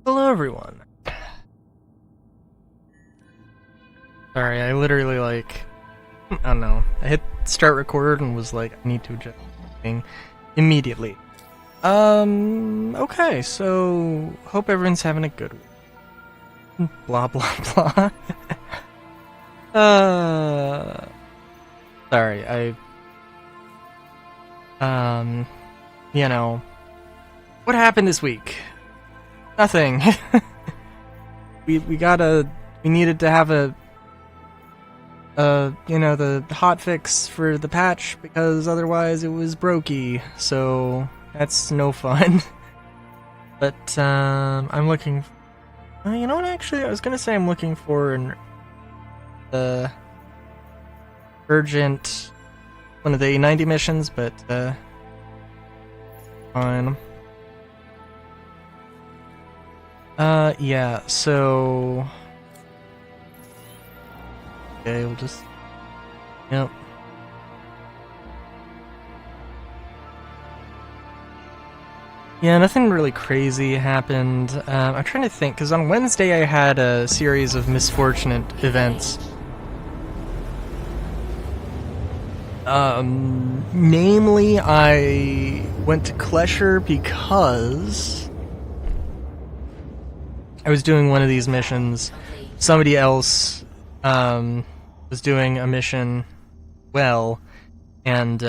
Hello, everyone. Sorry, I literally, I don't know. I hit start record and was like, I need to adjust thing immediately. Okay, so, hope everyone's having a good week. Blah, blah, blah. Sorry, you know, what happened this week? Nothing. we needed to have the hotfix for the patch because otherwise it was brokey, so that's no fun. But, I'm looking, you know what, actually, I was gonna say I'm looking for an, urgent, one of the 90 missions, but, fine. Yeah, so... Okay, we'll just... Yep. Yeah, nothing really crazy happened. I'm trying to think, because on Wednesday I had a series of misfortunate events. Namely, I went to Klesher because I was doing one of these missions. Somebody else was doing a mission well, and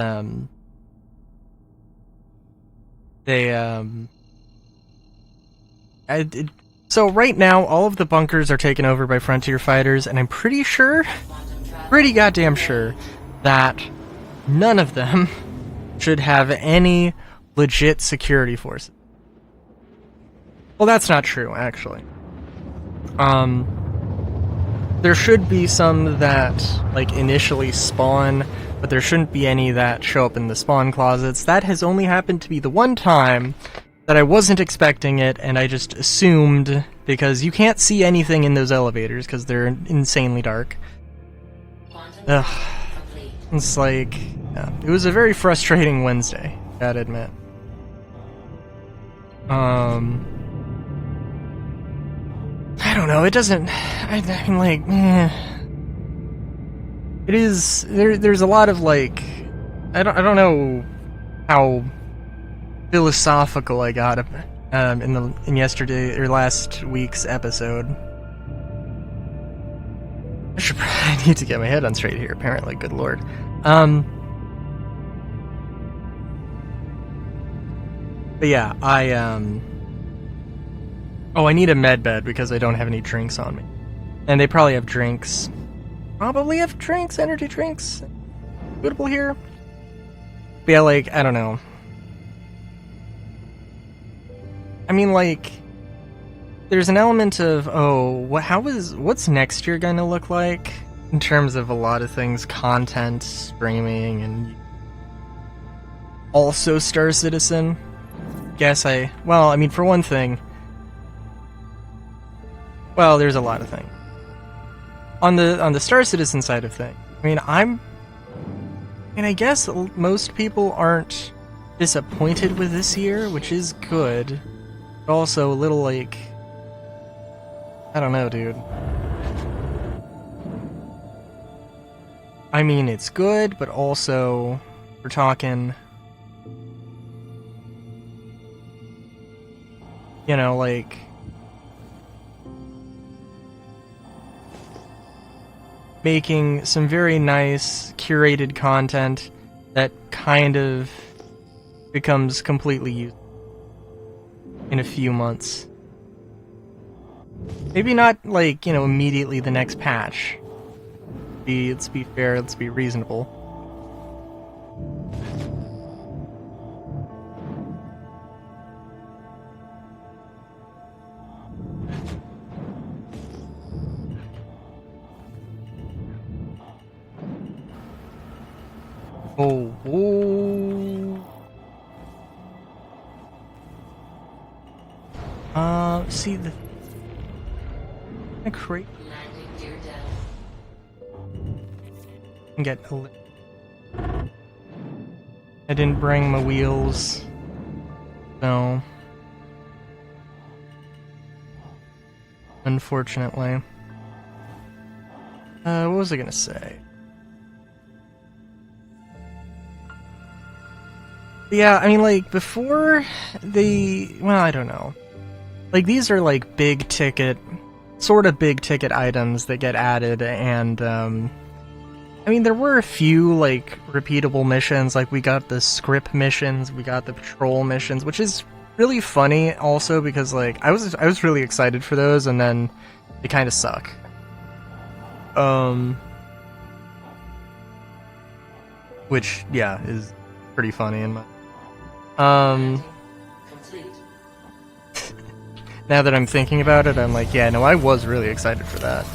so right now all of the bunkers are taken over by Frontier fighters, and I'm pretty goddamn sure, that none of them should have any legit security forces. Well, that's not true, actually. There should be some that, initially spawn, but there shouldn't be any that show up in the spawn closets. That has only happened to be the one time that I wasn't expecting it, and I just assumed, because you can't see anything in those elevators, because they're insanely dark. Ugh. It's yeah, it was a very frustrating Wednesday, gotta admit. I don't know, it doesn't... It is... There's a lot of, I don't know how philosophical I got in yesterday, or last week's episode. I need to get my head on straight here, apparently, good lord. But yeah, oh, I need a med bed because I don't have any drinks on me. And they probably have drinks. Probably have drinks, energy drinks. Suitable here. But yeah, I don't know. I mean, there's an element of, what's next year gonna look like? In terms of a lot of things, content, streaming, and also Star Citizen. For one thing, well, there's a lot of things. On the Star Citizen side of things, I guess most people aren't disappointed with this year, which is good, but also a little I don't know, dude. It's good, but also, we're talking, making some very nice, curated content that kind of becomes completely useless in a few months. Maybe not, immediately the next patch. Let's be fair, let's be reasonable. See the crate. Get a I didn't bring my wheels, so unfortunately. What was I gonna say? Yeah, I mean, like, before well, I don't know. Like, these are, like, big ticket, sort of big ticket items that get added, and, I mean, there were a few, like, repeatable missions, like, we got the script missions, we got the patrol missions, which is really funny, also, because, like, I was really excited for those, and then they kind of suck. Which, yeah, is pretty funny in my... Now that I'm thinking about it, I'm like, yeah, no, I was really excited for that.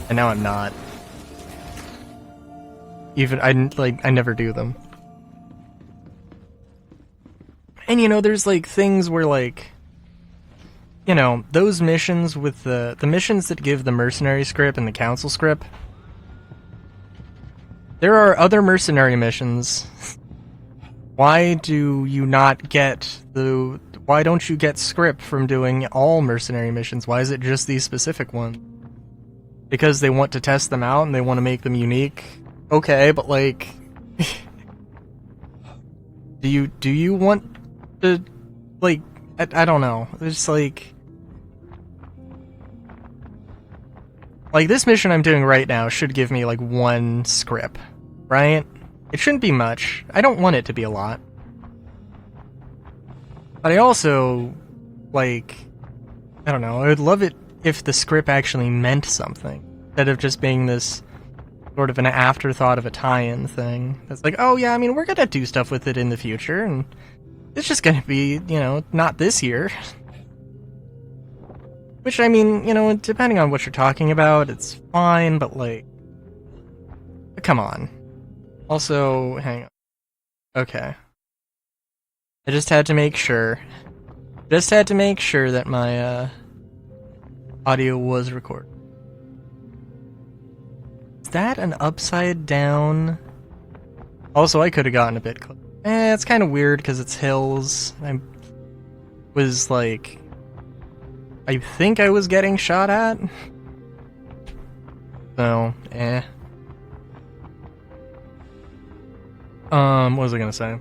And now I'm not. Even, I never do them. And, you know, there's, like, things where, like... You know, those missions with the missions that give the mercenary script and the council script... There are other mercenary missions. Why do you not get the... Why don't you get script from doing all mercenary missions? Why is it just these specific ones? Because they want to test them out and they want to make them unique? Okay, but like... do you want to... Like, I don't know. It's like... Like, this mission I'm doing right now should give me, like, 1 script, right? It shouldn't be much. I don't want it to be a lot. But I also, like, I don't know, I would love it if the script actually meant something, instead of just being this sort of an afterthought of a tie-in thing. That's like, oh yeah, I mean, we're gonna do stuff with it in the future, and it's just gonna be, you know, not this year. Which, I mean, you know, depending on what you're talking about, it's fine, but like, come on. Also, hang on. Okay. I just had to make sure. Just had to make sure that my audio was recorded. Is that an upside down? Also, I could have gotten a bit close. It's kind of weird because it's hills. I was like... I think I was getting shot at. So, what was I gonna say?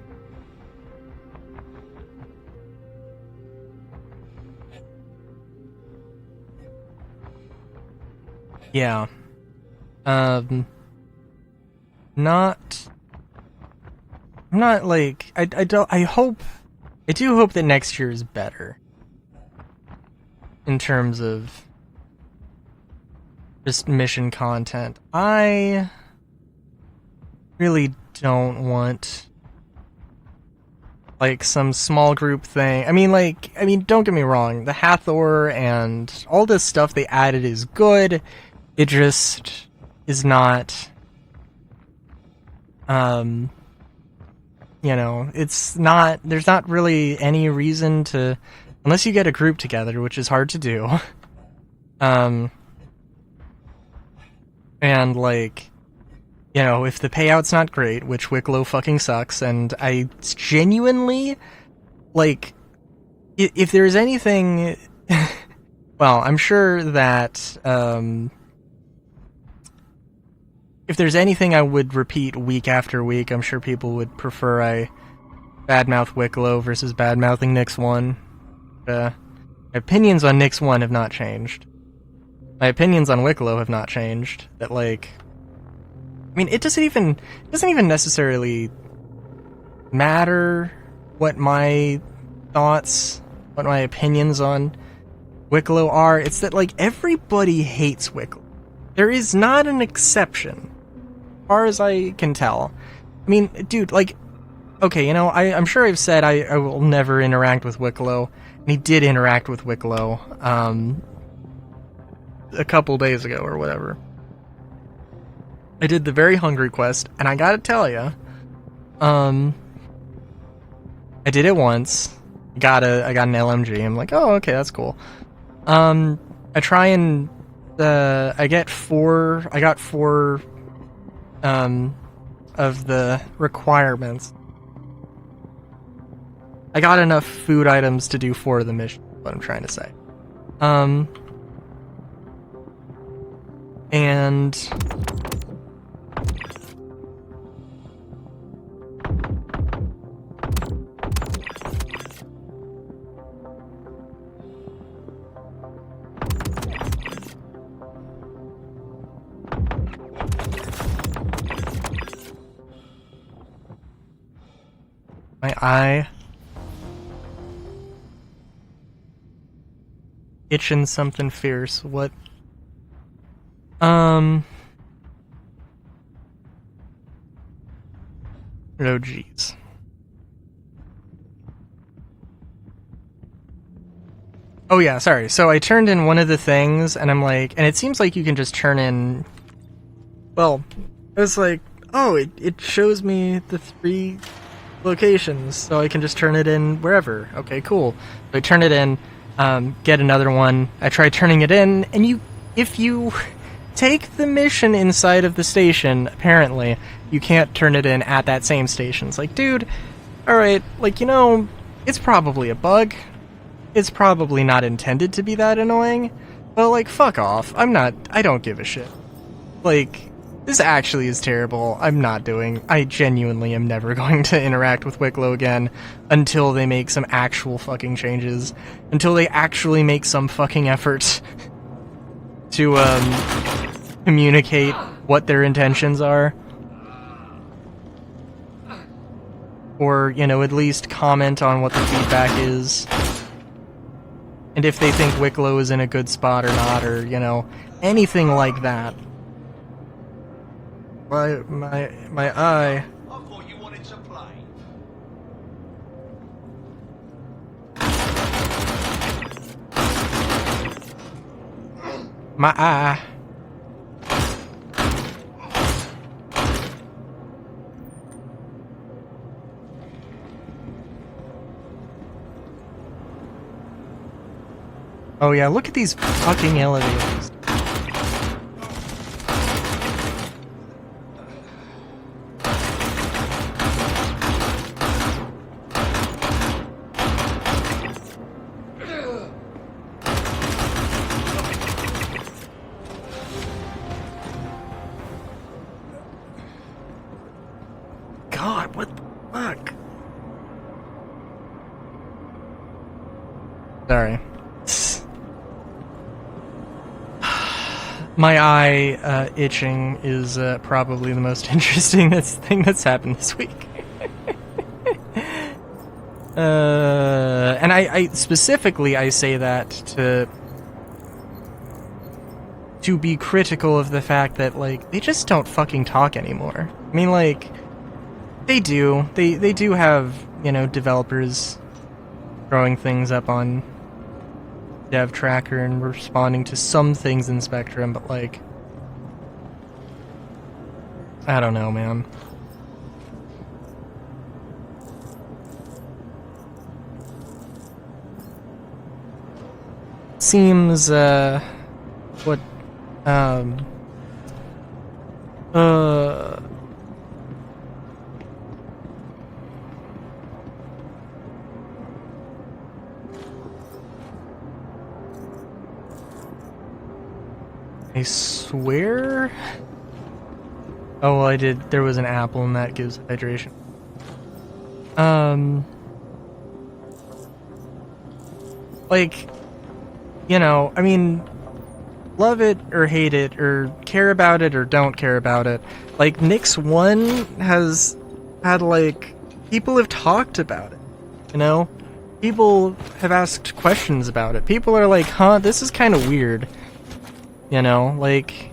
Yeah. I'm not like, I do hope that next year is better. In terms of just mission content. I really don't want like some small group thing. I mean, don't get me wrong, the Hathor and all this stuff they added is good. It just is not, you know, it's not, there's not really any reason to, unless you get a group together, which is hard to do. And like, you know, if the payout's not great, which Wicklow fucking sucks, and I genuinely, like, if there's anything, well, I'm sure that, if there's anything I would repeat week after week, I'm sure people would prefer I badmouth Wicklow versus badmouthing Nyx 1. My opinions on Nyx 1 have not changed. My opinions on Wicklow have not changed. That, like... I mean, it doesn't even necessarily matter what my thoughts, what my opinions on Wicklow are. It's that, like, everybody hates Wicklow. There is not an exception, as far as I can tell. I mean, dude, like... Okay, you know, I'm sure I've said I will never interact with Wicklow. And he did interact with Wicklow, a couple days ago or whatever. I did the Very Hungry quest, and I gotta tell ya, I did it once. I got an LMG. I'm like, oh, okay, that's cool. I try and I got four of the requirements. I got enough food items to do 4 of the missions, what I'm trying to say. And my eye itching something fierce. What? Oh jeez. Oh yeah, sorry. So I turned in one of the things, and I'm like, and it seems like you can just turn in. Well, I was like, oh, it shows me the 3 locations, so I can just turn it in wherever. Okay, cool. So I turn it in, get another one. I try turning it in, and if you take the mission inside of the station, apparently, you can't turn it in at that same station. It's like, dude, alright, like, it's probably a bug. It's probably not intended to be that annoying, but, like, fuck off. I don't give a shit. Like, this actually is terrible. I genuinely am never going to interact with Wicklow again until they make some actual fucking changes. Until they actually make some fucking effort to, communicate what their intentions are. Or, at least comment on what the feedback is. And if they think Wicklow is in a good spot or not, or, anything like that. My eye. I thought you wanted to play. My eye. Oh yeah, look at these fucking elevators. God, what the fuck? Sorry. My eye itching is probably the most interesting thing that's happened this week. And I specifically I say that to be critical of the fact that, like, they just don't fucking talk anymore. I mean, like, they do. They do have, developers throwing things up on Dev Tracker and responding to some things in Spectrum, but, like, I don't know, man. Seems, what, I swear? Oh, well, I did. There was an apple, and that gives hydration. Like, I mean, love it or hate it, or care about it or don't care about it. Like, Nix 1 has had, like, people have talked about it, People have asked questions about it. People are like, huh, this is kind of weird. Like,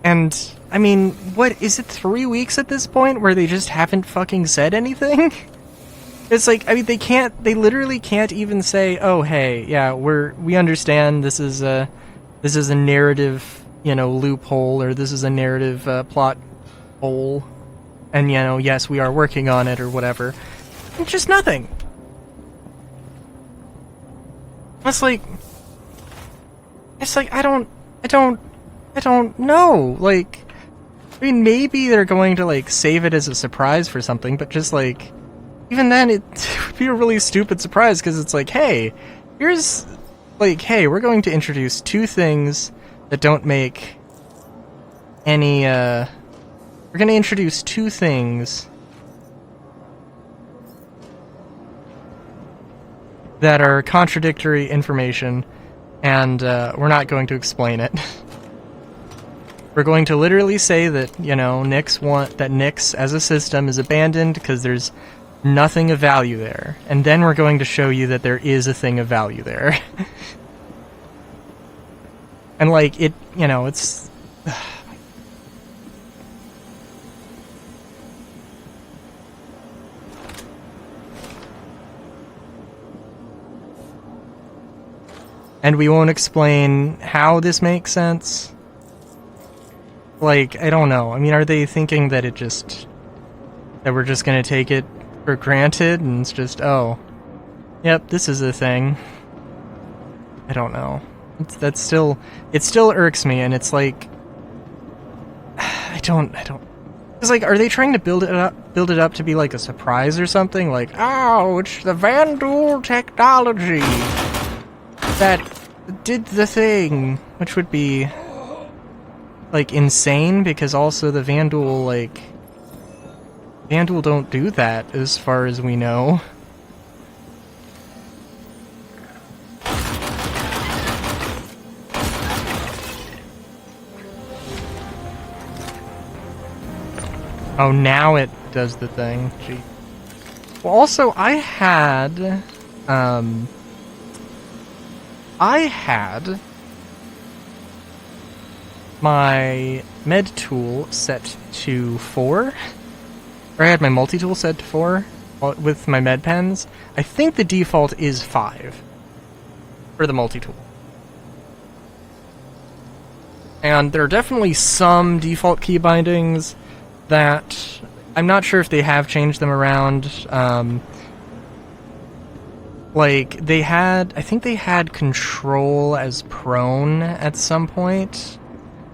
and, I mean, what, is it 3 weeks at this point where they just haven't fucking said anything? It's like, I mean, they literally can't even say, oh, hey, yeah, we understand this is a narrative, loophole, or this is a narrative, plot hole, and, yes, we are working on it, or whatever. And just nothing. It's like, I don't know. Like, I mean, maybe they're going to, like, save it as a surprise for something, but just, like, even then, it would be a really stupid surprise, because it's like, hey, here's, like, hey, we're going to introduce 2 things that don't make any, we're gonna introduce two things that are contradictory information, and we're not going to explain it. We're going to literally say that, you know, Nyx as a system is abandoned because there's nothing of value there. And then we're going to show you that there is a thing of value there. And like, it, you know, it's... And we won't explain how this makes sense. Like, I don't know. I mean, are they thinking that that we're just gonna take it for granted and it's just, oh, yep, this is a thing. I don't know. It still irks me, and it's like, I don't. It's like, are they trying to build it up to be like a surprise or something? Like, oh, it's the Vandal technology that did the thing, which would be like insane, because also the Vandal don't do that as far as we know. Oh, now it does the thing. Gee. Well, also, I had my med tool set to 4, or I had my multi-tool set to 4 with my med pens. I think the default is 5 for the multi-tool. And there are definitely some default key bindings that I'm not sure if they have changed them around. Like, I think they had control as prone at some point,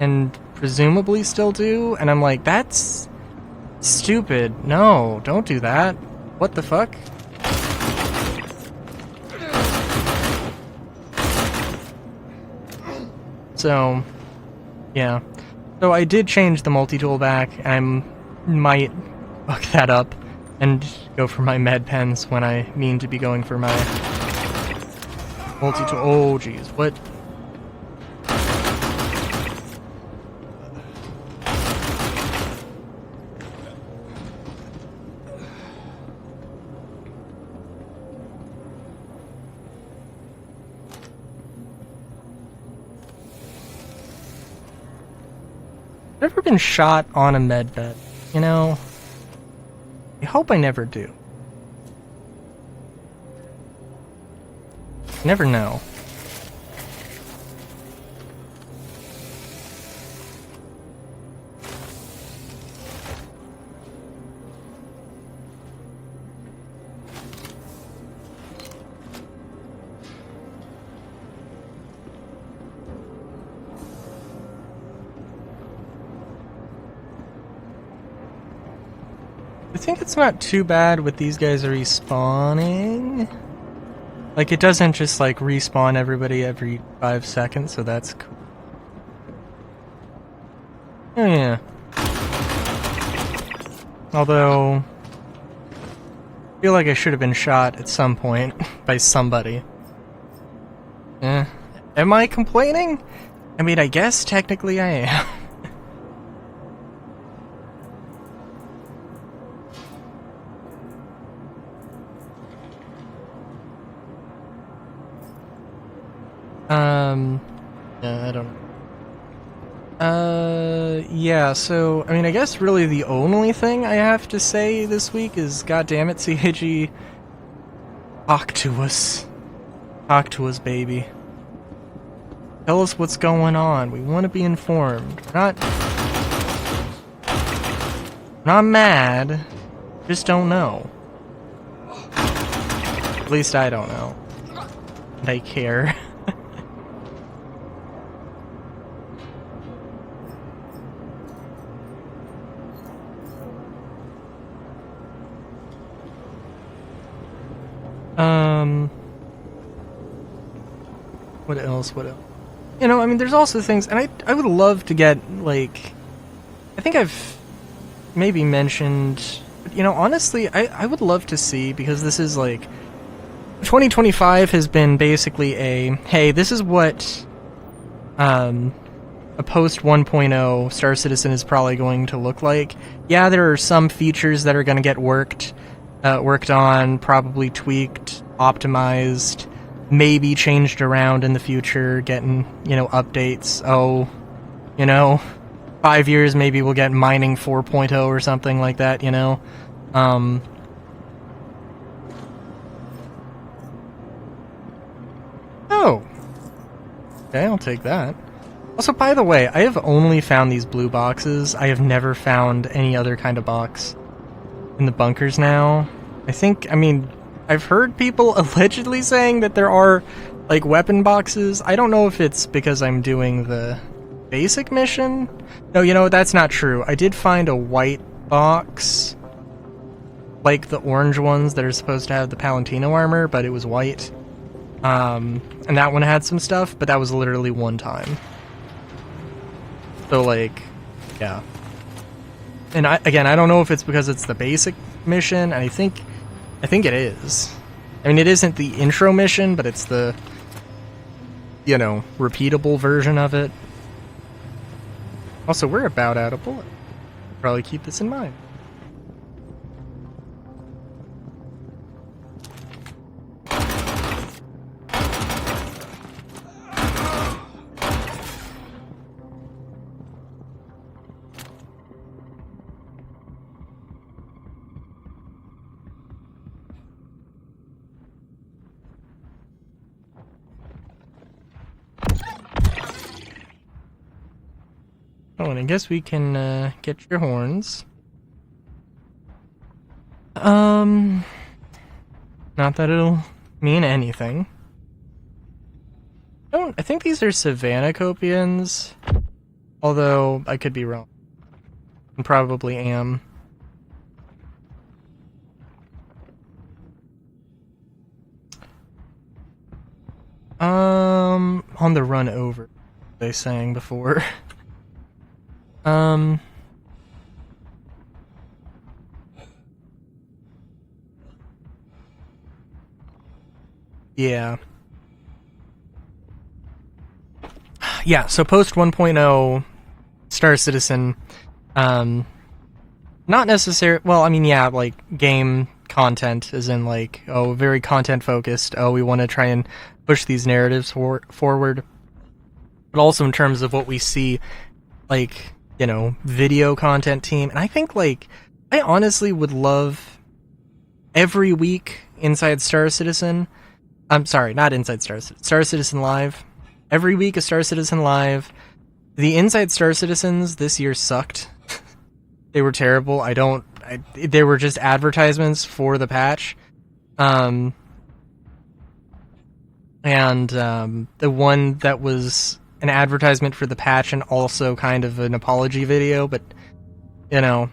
and presumably still do, and I'm like, that's stupid. No, don't do that. What the fuck? So, yeah. So I did change the multi-tool back. I might fuck that up and go for my med pens when I mean to be going for my multi-tool. Oh, jeez, what? Never been shot on a med bed, you know? I hope I never do. Never know. I think it's not too bad with these guys respawning. Like, it doesn't just, like, respawn everybody every 5 seconds, so that's cool. Oh, yeah. Although, I feel like I should have been shot at some point by somebody. Am I complaining? I mean, I guess technically I am. Yeah, I don't know. Yeah, so, I mean, I guess really the only thing I have to say this week is, goddammit, CAG, talk to us. Talk to us, baby. Tell us what's going on. We want to be informed. We're not mad. Just don't know. At least I don't know. And I care. What else? You know, I mean, there's also things, and I would love to get, like, I think I've maybe mentioned, you know, honestly, I would love to see, because this is like 2025 has been basically a, hey, this is what a post 1.0 Star Citizen is probably going to look like. Yeah, there are some features that are going to get worked on, probably tweaked, optimized, maybe changed around in the future, getting, you know, updates. Oh, you know, 5 years maybe we'll get mining 4.0 or something like that, you know. Oh. Okay, I'll take that. Also, by the way, I have only found these blue boxes. I have never found any other kind of box in the bunkers now. I mean, I've heard people allegedly saying that there are, like, weapon boxes. I don't know if it's because I'm doing the basic mission. No, you know, that's not true. I did find a white box, like the orange ones that are supposed to have the Palantino armor, but it was white. And that one had some stuff, but that was literally one time. So, like, yeah. And I don't know if it's because it's the basic mission, and I think it is. I mean, it isn't the intro mission, but it's the, you know, repeatable version of it. Also, we're about out of bullets. Probably keep this in mind. Oh, and I guess we can get your horns. Not that it'll mean anything. I think these are Savannah Copians, although I could be wrong. And probably am. On the run over, they sang before. Yeah. Yeah, so post 1.0 Star Citizen, not necessarily, well, I mean, yeah, like, game content, as in, like, oh, very content focused, oh, we want to try and push these narratives forward, but also in terms of what we see, like, you know, video content team. And I think, like, I honestly would love every week inside Star Citizen, I'm sorry, not inside Star Citizen Live, every week a Star Citizen Live. The inside Star Citizens this year sucked. They were terrible. They were just advertisements for the patch. And the one that was an advertisement for the patch and also kind of an apology video, but, you know,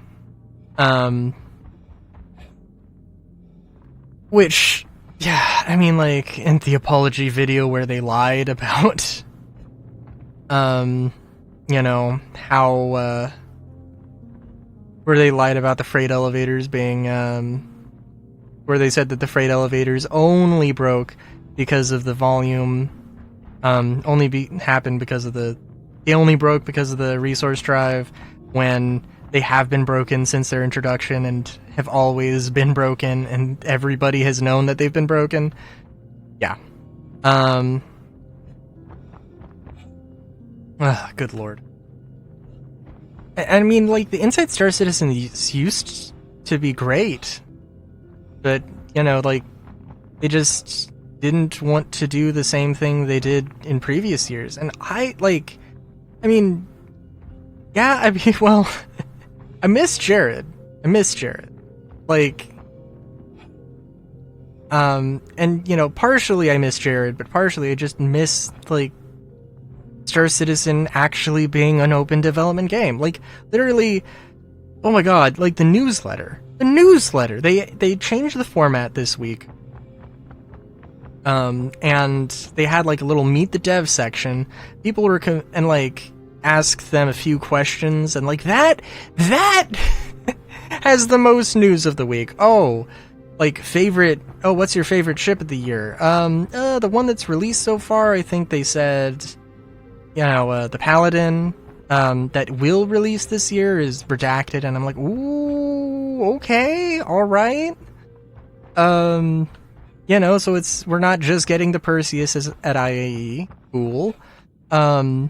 which, yeah, I mean, like, in the apology video where they lied about, you know, how, where they lied about the freight elevators being, where they said that the freight elevators only broke because of the volume, happened because of they only broke because of the resource drive, when they have been broken since their introduction and have always been broken, and everybody has known that they've been broken. Yeah. Good lord. I mean, like, the Inside Star Citizen used to be great, but, you know, like, they just didn't want to do the same thing they did in previous years. And I mean, yeah, I mean, well, I miss Jared. Like, and, you know, partially I miss Jared, but partially I just miss, like, Star Citizen actually being an open development game. Like, literally, oh my god, like, the newsletter, they changed the format this week. And they had, like, a little meet the dev section. People were, and, like, ask them a few questions, and like that has the most news of the week. Oh, like what's your favorite ship of the year? The one that's released so far, I think they said, the Paladin, that will release this year is redacted, and I'm like, ooh, okay, alright. So we're not just getting the Perseus at IAE. Cool. I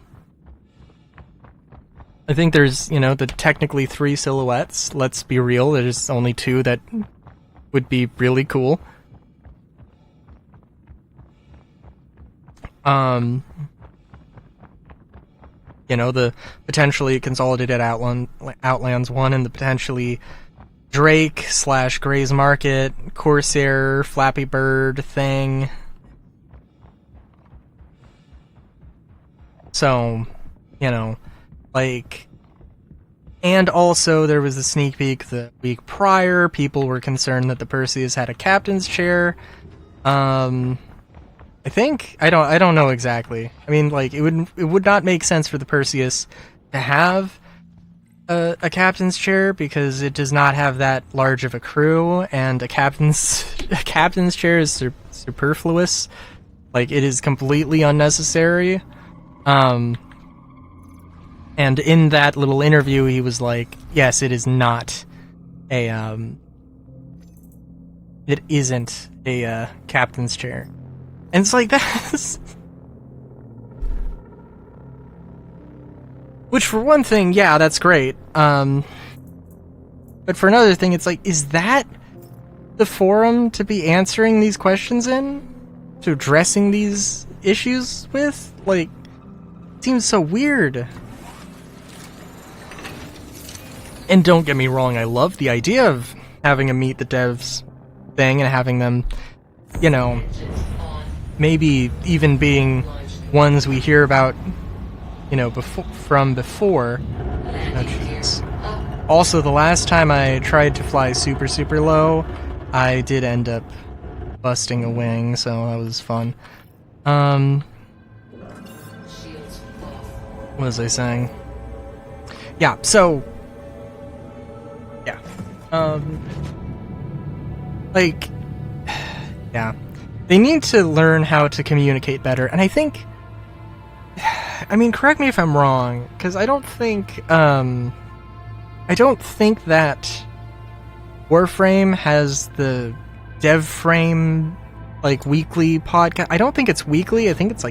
think there's, the technically 3 silhouettes. Let's be real, there's only 2 that would be really cool. The potentially consolidated Outlands 1 and the potentially Drake / Gray's Market, Corsair, Flappy Bird thing. So, and also there was a sneak peek the week prior. People were concerned that the Perseus had a captain's chair. I don't know exactly. I mean, like, it would not make sense for the Perseus to have a captain's chair because it does not have that large of a crew, and a captain's chair is superfluous. Like, it is completely unnecessary. And in that little interview, he was like, yes, it is not it isn't a captain's chair. And it's like, that's... Which, for one thing, yeah, that's great. But for another thing, it's like, is that the forum to be answering these questions in? To addressing these issues with? Like, it seems so weird. And don't get me wrong, I love the idea of having a Meet the Devs thing and having them, maybe even being ones we hear about, from before. Oh, jeez. Also, the last time I tried to fly super, super low, I did end up busting a wing, so that was fun. What was I saying? Yeah, so... Yeah. Yeah. They need to learn how to communicate better, and I think... I mean, correct me if I'm wrong, because I don't think that Warframe has the DevFrame, weekly podcast. I don't think it's weekly. I think it's,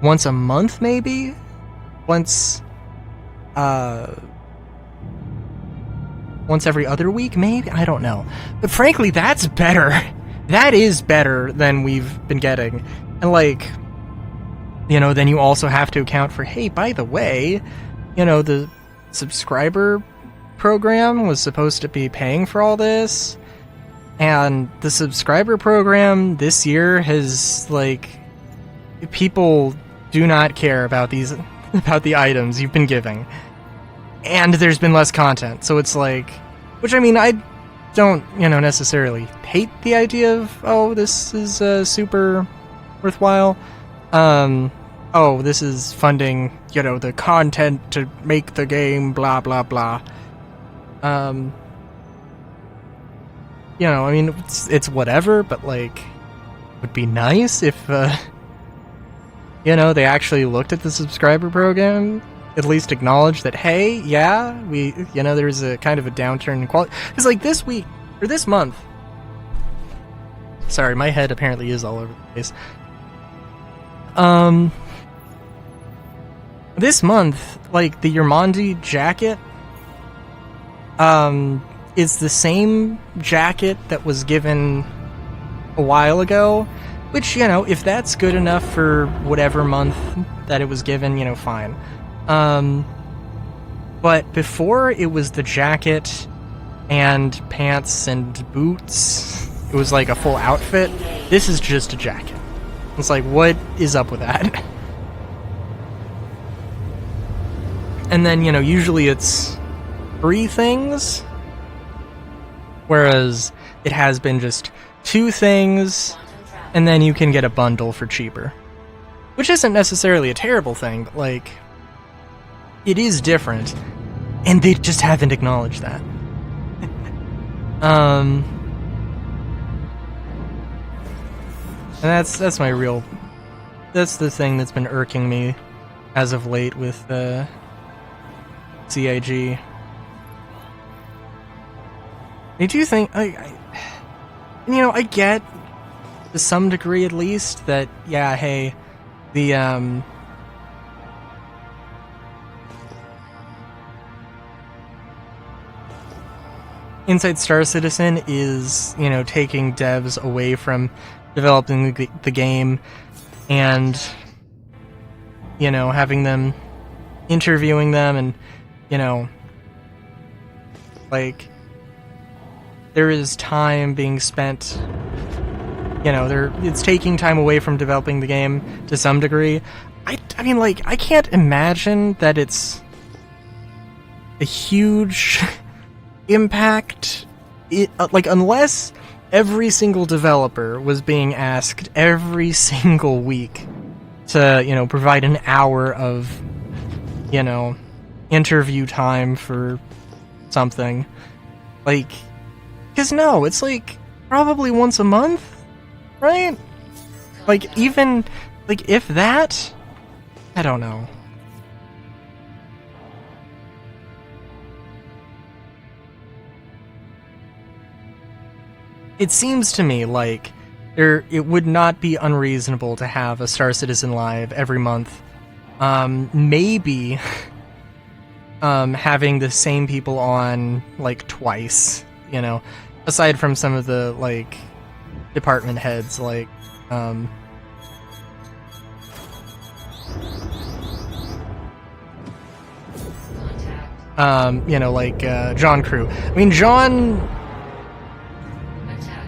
once a month, maybe? Once every other week, maybe? I don't know. But frankly, that's better. That is better than we've been getting. And, then you also have to account for, hey, by the way, the subscriber program was supposed to be paying for all this, and the subscriber program this year has, people do not care about the items you've been giving, and there's been less content, so it's which, I mean, I don't, necessarily hate the idea of, this is super worthwhile. This is funding, the content to make the game, blah, blah, blah. I mean, it's whatever, but, it would be nice if, they actually looked at the subscriber program, at least acknowledged that, hey, yeah, there's a kind of a downturn in quality. Because, this week, or this month, sorry, my head apparently is all over the place. This month, the Yermondi jacket, is the same jacket that was given a while ago, which, if that's good enough for whatever month that it was given, fine. But before it was the jacket and pants and boots, it was a full outfit. This is just a jacket. It's what is up with that? And then, usually it's 3 things, whereas it has been just 2 things, and then you can get a bundle for cheaper. Which isn't necessarily a terrible thing, but, it is different, and they just haven't acknowledged that. And that's the thing that's been irking me as of late with CIG. I do think I get to some degree at least that, yeah, hey, the Inside Star Citizen is, taking devs away from developing the game and, having them, interviewing them, and, there is time being spent, it's taking time away from developing the game to some degree. I can't imagine that it's a huge impact, unless every single developer was being asked every single week to, provide an hour of, interview time for something. Because no, it's probably once a month, right? Even, if that, I don't know. It seems to me like it would not be unreasonable to have a Star Citizen Live every month. Maybe having the same people on twice, aside from some of the department heads, John Crew. I mean,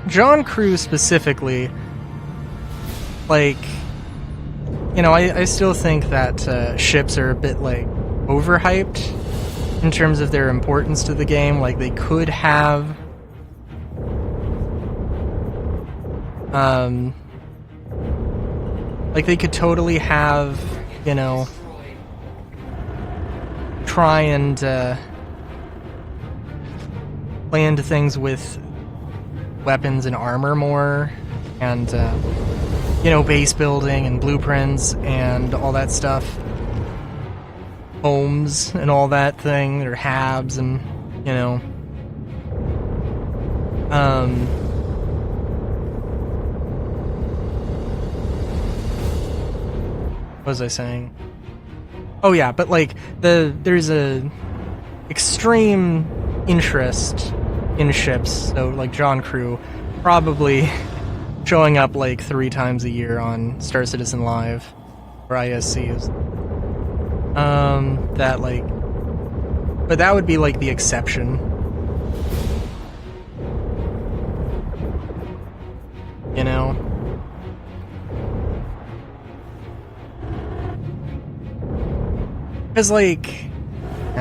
John Crew specifically, I still think that ships are a bit overhyped in terms of their importance to the game. They could have they could totally have, try and play into things with weapons and armor more, and base building and blueprints and all that stuff, homes and all that thing, or habs, and what was I saying? Oh yeah, but there's a extreme interest in ships, so John Crew probably showing up 3 times a year on Star Citizen Live or ISCs. But that would be the exception. Because I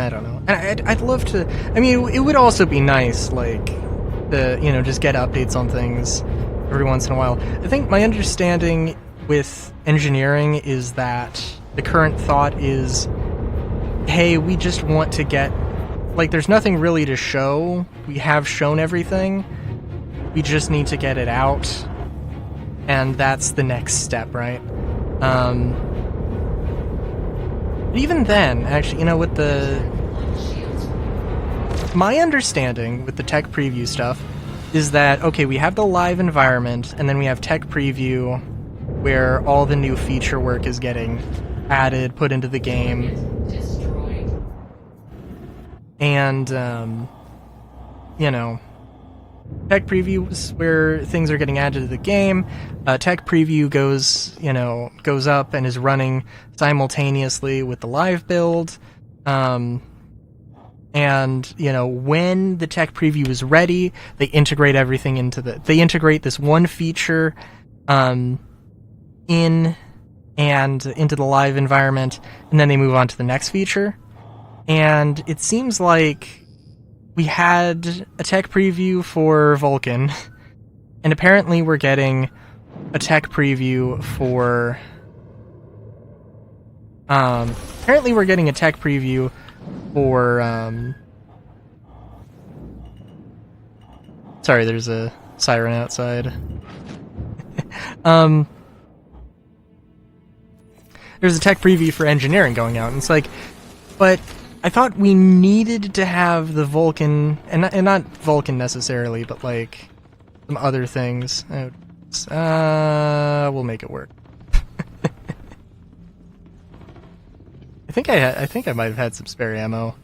don't know. And I'd love to. I mean, it would also be nice, to just get updates on things every once in a while. I think my understanding with engineering is that the current thought is, hey, we just want to get, there's nothing really to show. We have shown everything. We just need to get it out, and that's the next step, right? Even then, actually, with my understanding with the tech preview stuff is that, okay, we have the live environment, and then we have tech preview where all the new feature work is getting added, put into the game. And, tech previews where things are getting added to the game. Tech preview goes up and is running simultaneously with the live build. And, when the tech preview is ready, they integrate everything they integrate this one feature, in and into the live environment, and then they move on to the next feature. And it seems like we had a tech preview for Vulcan, and apparently we're getting a tech preview for Apparently we're getting a tech preview for, sorry, there's a siren outside. There's a tech preview for engineering going out, and it's like, but I thought we needed to have the Vulcan, and not Vulcan necessarily, but like some other things. We'll make it work. I think I might have had some spare ammo.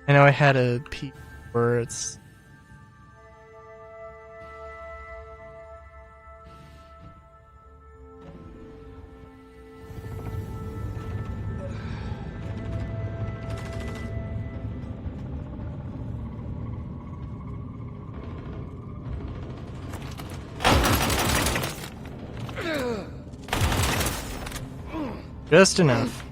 I know I had a P where it's. Just enough.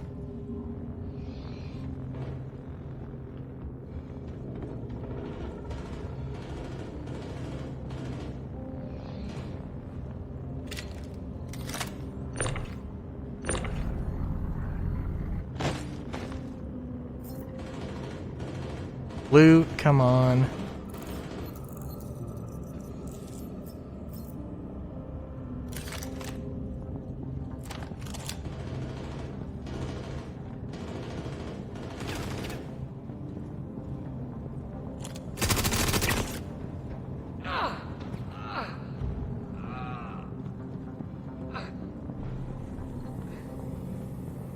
Loot, come on.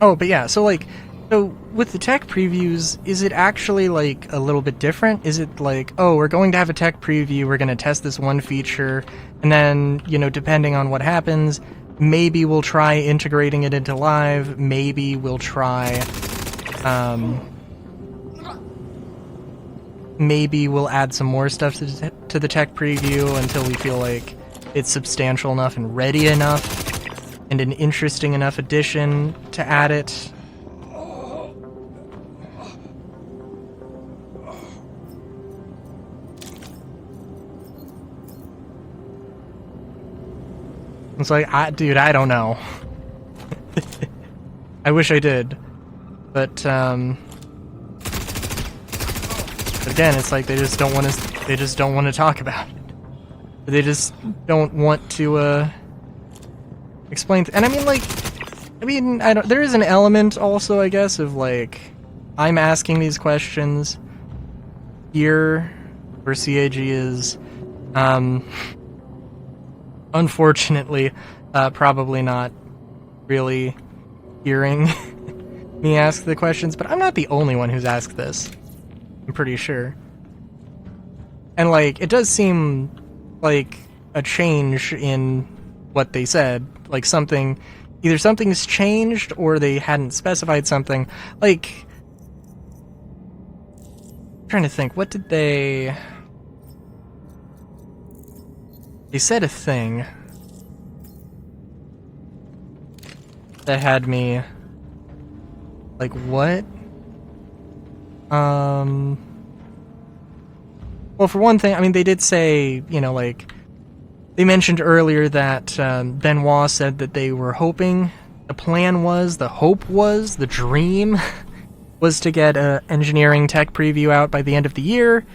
Oh, but yeah, so like, so with the tech previews, is it actually like a little bit different? Is it like, oh, we're going to have a tech preview, we're going to test this one feature, and then, you know, depending on what happens, maybe we'll try integrating it into live, maybe we'll try, maybe we'll add some more stuff to the tech preview until we feel like it's substantial enough and ready enough and an interesting enough addition to add it. It's like, dude, I don't know. I wish I did. But, again, it's like they just don't want to talk about it. They just don't want to, explain. And I mean, there is an element also, I guess, of like, I'm asking these questions here where CAG is, unfortunately, probably not really hearing me ask the questions, but I'm not the only one who's asked this. I'm pretty sure. And like, it does seem like a change in what they said. Like either something's changed or they hadn't specified something. Like, I'm trying to think, what did they... They said a thing that had me like, what? Well, for one thing, I mean, they did say, you know, like, they mentioned earlier that Benoit said that they were hoping, the plan was, the hope was, the dream was to get a engineering tech preview out by the end of the year,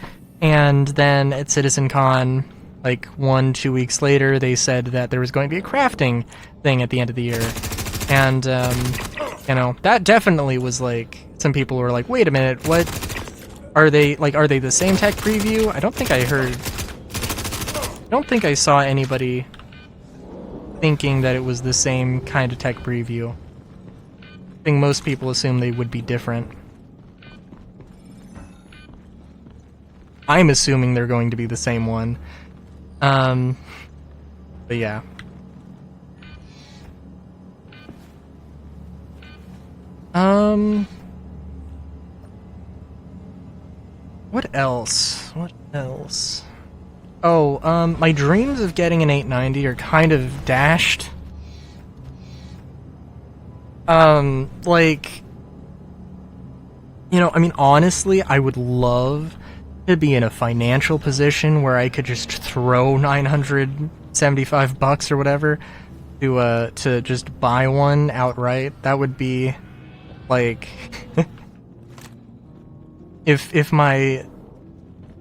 and then at CitizenCon, like 1-2 weeks later, they said that there was going to be a crafting thing at the end of the year. And, you know, that definitely was like, some people were like, wait a minute, what? Are they the same tech preview? I don't think I saw anybody thinking that it was the same kind of tech preview. I think most people assume they would be different. I'm assuming they're going to be the same one. But yeah. What else? What else? Oh, my dreams of getting an 890 are kind of dashed. Like, you know, I mean, honestly, I would love to be in a financial position where I could just throw $975 or whatever to just buy one outright. That would be like if my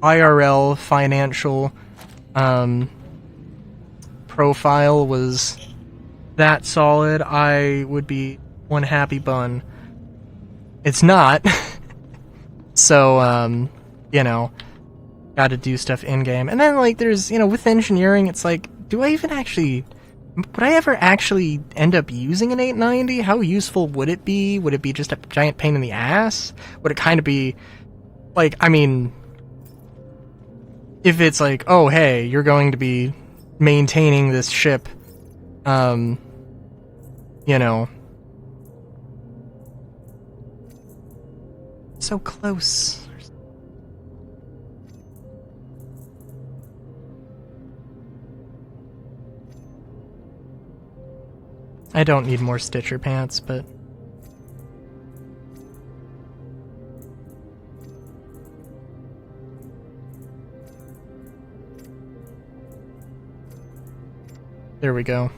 IRL financial profile was that solid, I would be one happy bun. It's not. So you know, gotta do stuff in-game. And then, like, there's, with engineering, it's like, would I ever actually end up using an 890? How useful would it be? Would it be just a giant pain in the ass? Would it kind of be, like, I mean, if it's like, oh, hey, you're going to be maintaining this ship, so close. I don't need more Stitcher pants, but there we go.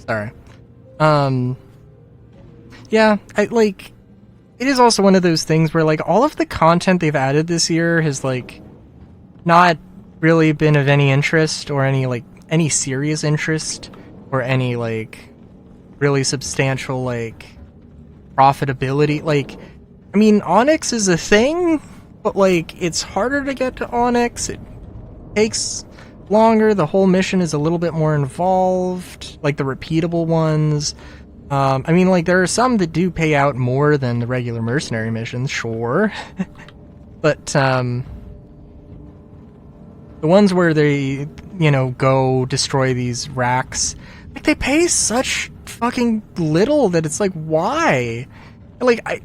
Sorry. Yeah, it is also one of those things where, like, all of the content they've added this year has, like, not really been of any interest or any serious interest or any, like, really substantial, like, profitability. Like, I mean, Onyx is a thing, but, like, it's harder to get to Onyx. It takes longer. The whole mission is a little bit more involved, like the repeatable ones. I mean, like, there are some that do pay out more than the regular mercenary missions, sure. But, the ones where they, go destroy these racks, like, they pay such fucking little that it's like, why? Like,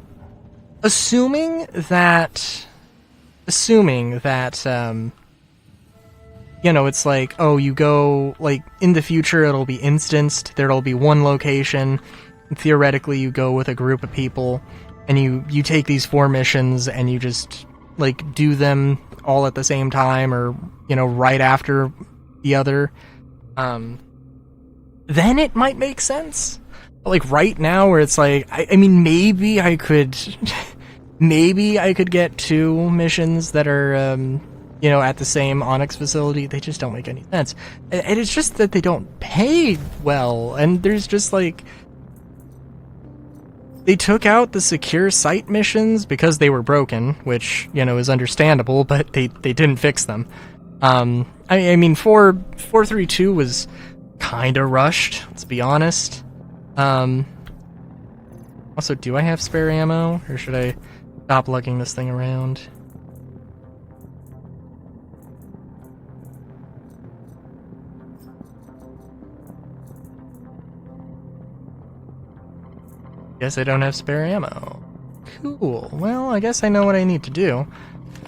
assuming that, it's like, oh, you go, like, in the future it'll be instanced, there'll be one location, and theoretically you go with a group of people, and you take these 4 missions, and you just, like, do them all at the same time, or, right after the other, then it might make sense. But, like, right now, where it's like, I mean, maybe I could get 2 missions that are, at the same Onyx facility. They just don't make any sense. And it's just that they don't pay well, and there's just, like, they took out the secure site missions because they were broken, which, is understandable, but they didn't fix them. I mean, 432 was kinda rushed, let's be honest. Also, do I have spare ammo, or should I stop lugging this thing around? Guess I don't have spare ammo. Cool. Well, I guess I know what I need to do.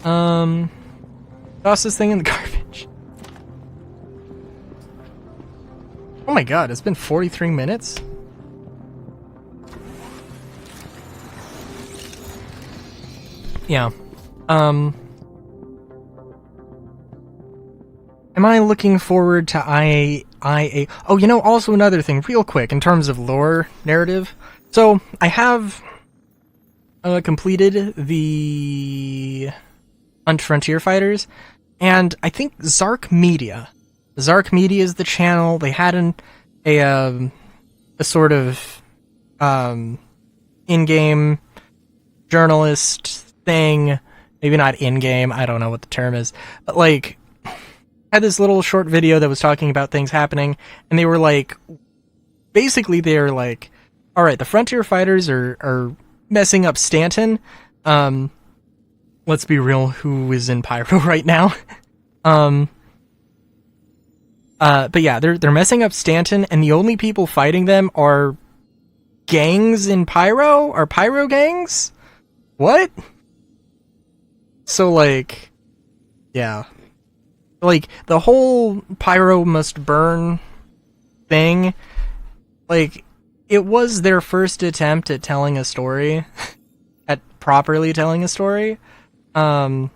Toss this thing in the garbage. Oh my god, it's been 43 minutes? Yeah. Am I looking forward to IA? Oh, also another thing, real quick, in terms of lore narrative. So, I have completed the Hunt Frontier Fighters, and I think Zark Media is the channel. They had a sort of in-game journalist thing, maybe not in-game, I don't know what the term is, but, like, had this little short video that was talking about things happening, and they were like, basically they're like, alright, the Frontier Fighters are messing up Stanton. Let's be real, who is in Pyro right now? But yeah, they're messing up Stanton, and the only people fighting them are gangs in Pyro? Are Pyro gangs? What? So, like, yeah. Like, the whole Pyro must burn thing like, it was their first attempt at telling a story, at properly telling a story, but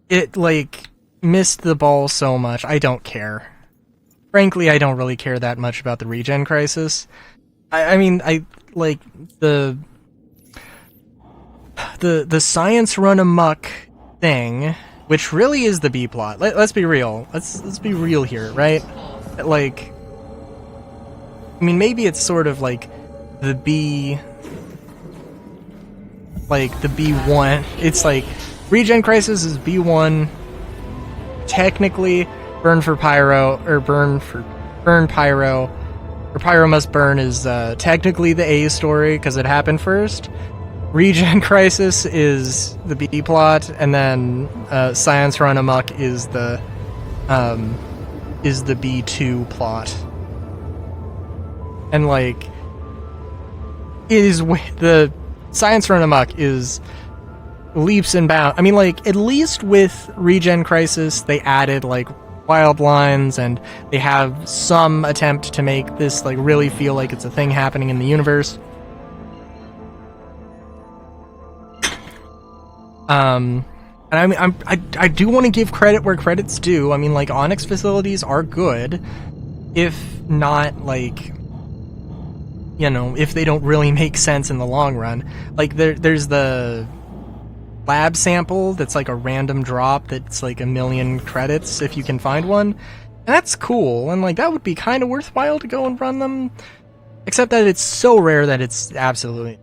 it, like, missed the ball so much. I don't care. Frankly, I don't really care that much about the regen crisis. I mean, I like the science run amok thing, which really is the B plot. Let's be real. Let's be real here, right? Like, I mean, maybe it's sort of like the B, like the B1. It's like regen crisis is B1. Technically, burn for pyro, or burn pyro, or pyro must burn is technically the A story because it happened first. Regen crisis is the B plot, and then science run amok is the B2 plot. And like, it is the science run amok is leaps and bounds. I mean, like, at least with regen crisis, they added like wild lines, and they have some attempt to make this like really feel like it's a thing happening in the universe. And I mean, I do want to give credit where credit's due. I mean, like, Onyx facilities are good, if not, like, you know, if they don't really make sense in the long run. Like, there's the lab sample that's like a random drop that's like 1,000,000 credits if you can find one. And that's cool, and like, that would be kind of worthwhile to go and run them. Except that it's so rare that it's absolutely...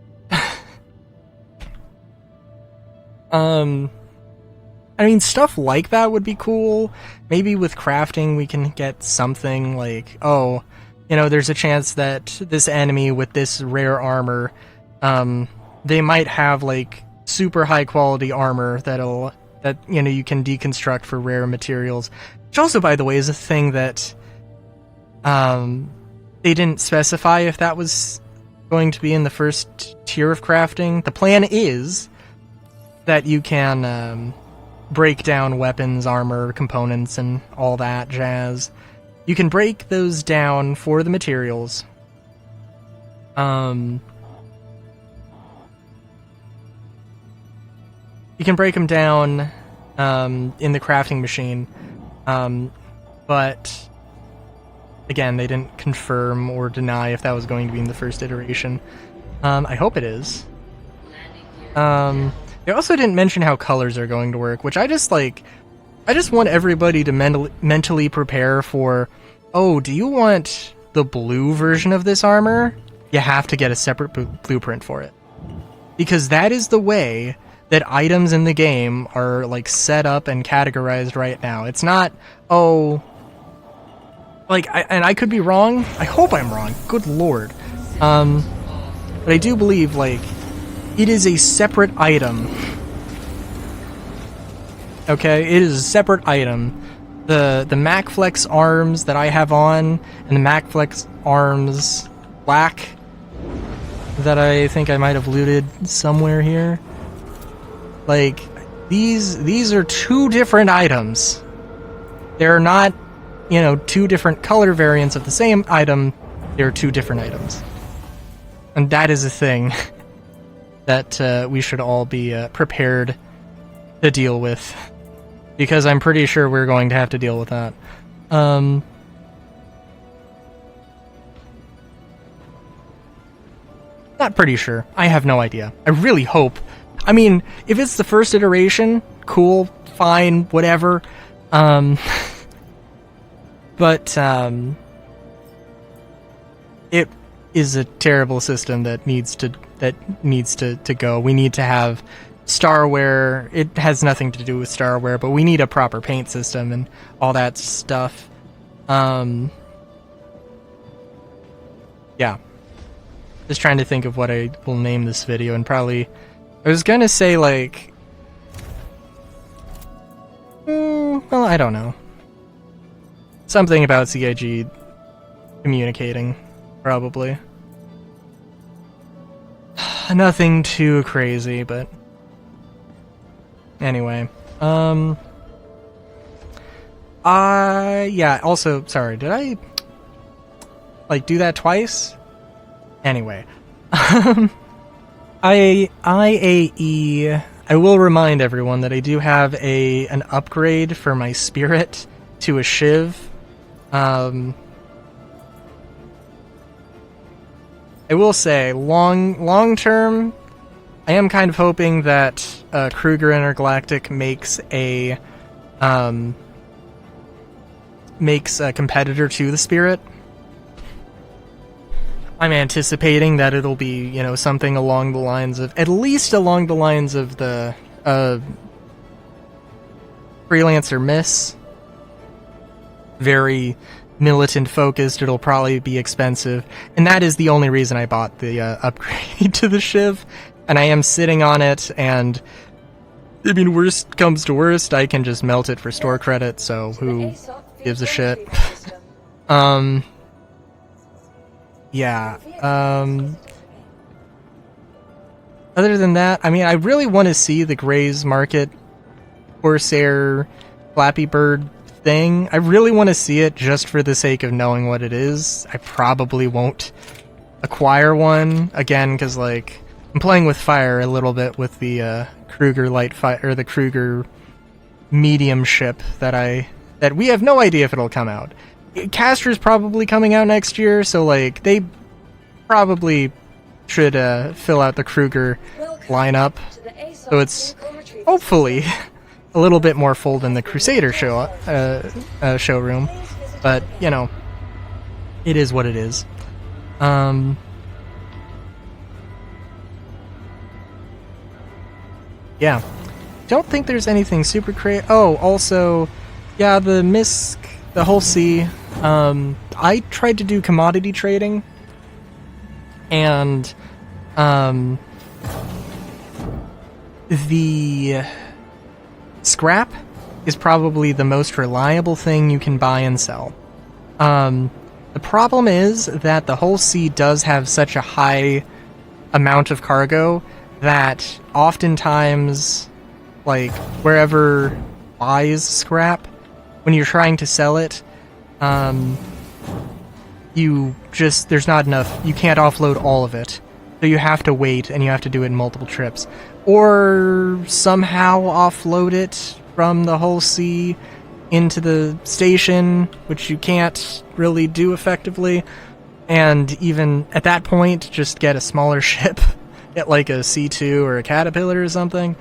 I mean, stuff like that would be cool. Maybe with crafting we can get something like, oh, you know, there's a chance that this enemy with this rare armor, they might have like super high quality armor that you know, you can deconstruct for rare materials. Which also, by the way, is a thing that they didn't specify if that was going to be in the first tier of crafting. The plan is that you can break down weapons, armor, components, and all that jazz. You can break those down for the materials. You can break them down in the crafting machine, but again, they didn't confirm or deny if that was going to be in the first iteration. I hope it is. They also didn't mention how colors are going to work, which I just want everybody to mentally prepare for, oh, do you want the blue version of this armor? You have to get a separate blueprint for it. Because that is the way that items in the game are like set up and categorized right now. It's not, oh, like, and I could be wrong. I hope I'm wrong. Good lord. But I do believe, like, it is a separate item. Okay, it is a separate item. The MacFlex arms that I have on, and the MacFlex arms black that I think I might have looted somewhere here. Like, these are two different items. They're not, you know, two different color variants of the same item. They're two different items. And that is a thing that we should all be prepared to deal with. Because I'm pretty sure we're going to have to deal with that. Not pretty sure. I have no idea. I really hope. I mean, if it's the first iteration, cool, fine, whatever. But it is a terrible system that needs to go. We need to have Starware. It has nothing to do with Starware, but we need a proper paint system and all that stuff. Yeah. Just trying to think of what I will name this video, and probably I was gonna say, like, well, I don't know. Something about CIG communicating, probably. Nothing too crazy, but Yeah, also, sorry, did I, like, do that twice? Anyway. IAE, I will remind everyone that I do have an upgrade for my spirit to a Shiv. I will say, long term, I am kind of hoping that Kruger Intergalactic makes a competitor to the Spirit. I'm anticipating that it'll be, you know, something along the lines of, at least along the lines of the Freelancer Miss. Very militant focused, it'll probably be expensive, and that is the only reason I bought the upgrade to the Shiv, and I am sitting on it, and I mean, worst comes to worst, I can just melt it for store credit, so who gives a shit? Yeah, other than that, I mean, I really want to see the Gray's Market Corsair Flappy Bird thing. I really want to see it just for the sake of knowing what it is. I probably won't acquire one, again, because, like, I'm playing with fire a little bit with the Kruger light fire, or the Kruger medium ship that we have no idea if it'll come out. Caster's probably coming out next year, so, like, they probably should fill out the Kruger lineup, so it's hopefully a little bit more full than the Crusader showroom, but, you know, it is what it is. Yeah, don't think there's anything super crazy. Oh, also, yeah, the MISC, the whole C, I tried to do commodity trading, and the scrap is probably the most reliable thing you can buy and sell. The problem is that the whole sea does have such a high amount of cargo that oftentimes, like, wherever buys scrap, when you're trying to sell it, there's not enough, you can't offload all of it. So you have to wait, and you have to do it in multiple trips. Or somehow offload it from the whole sea into the station, which you can't really do effectively. And even at that point, just get a smaller ship, get like a C2 or a Caterpillar or something.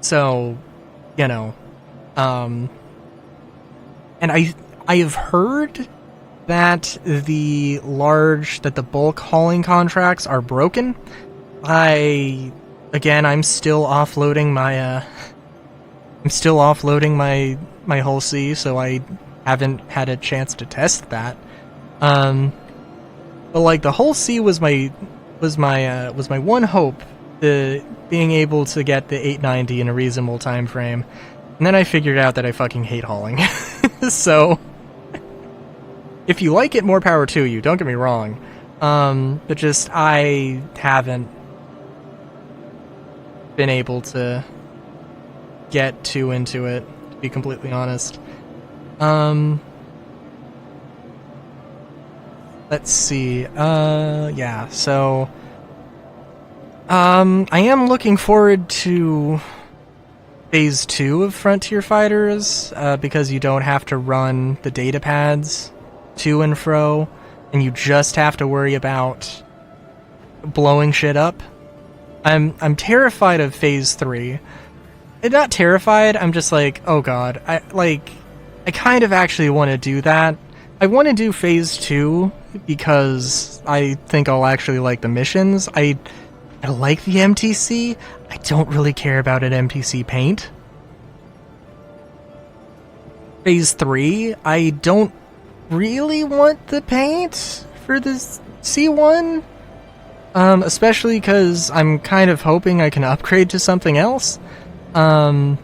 So, you know, and I have heard that the bulk hauling contracts are broken. I'm still offloading my whole C, so I haven't had a chance to test that. But like the whole C was my one hope, the being able to get the 890 in a reasonable time frame. And then I figured out that I fucking hate hauling. So if you like it, more power to you, don't get me wrong. But just, I haven't been able to get too into it, to be completely honest. Let's see, yeah, so, I am looking forward to Phase 2 of Frontier Fighters, because you don't have to run the data pads to and fro, and you just have to worry about blowing shit up. I'm terrified of Phase 3. Not terrified, I'm just like, oh god, I kind of actually want to do that. I want to do Phase 2 because I think I'll actually like the missions. I like the MTC. I don't really care about an MTC paint. Phase 3, I don't really want the paint for this C1. Especially because I'm kind of hoping I can upgrade to something else. But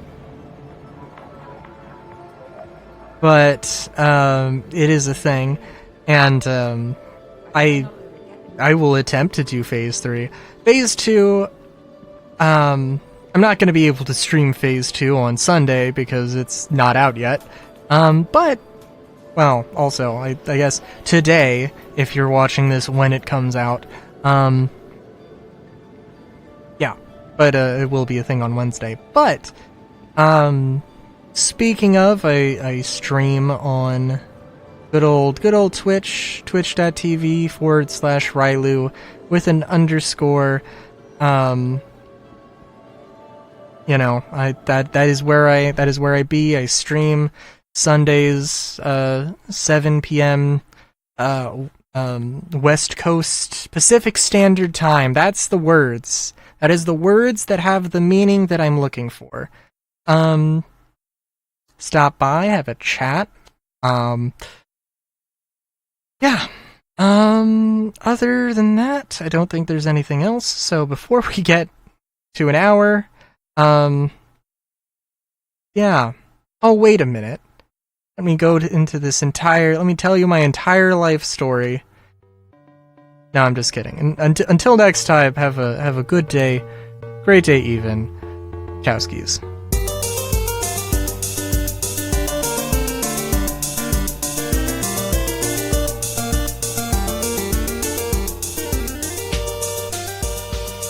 it is a thing, and I will attempt to do Phase 3. Phase 2, I'm not going to be able to stream Phase 2 on Sunday because it's not out yet. But, well, also, I guess today, if you're watching this when it comes out, yeah, but it will be a thing on Wednesday. But, speaking of, I stream on good old Twitch, twitch.tv/Rylu with an underscore. You know, that is where I be. I stream Sundays, 7 p.m. West Coast Pacific Standard Time. That's the words. That is the words that have the meaning that I'm looking for. Stop by, have a chat. Yeah. Other than that, I don't think there's anything else. So before we get to an hour, yeah. Oh, wait a minute. Let me go into this let me tell you my entire life story. No, I'm just kidding. Until next time, have a good day. Great day even. Chowskis.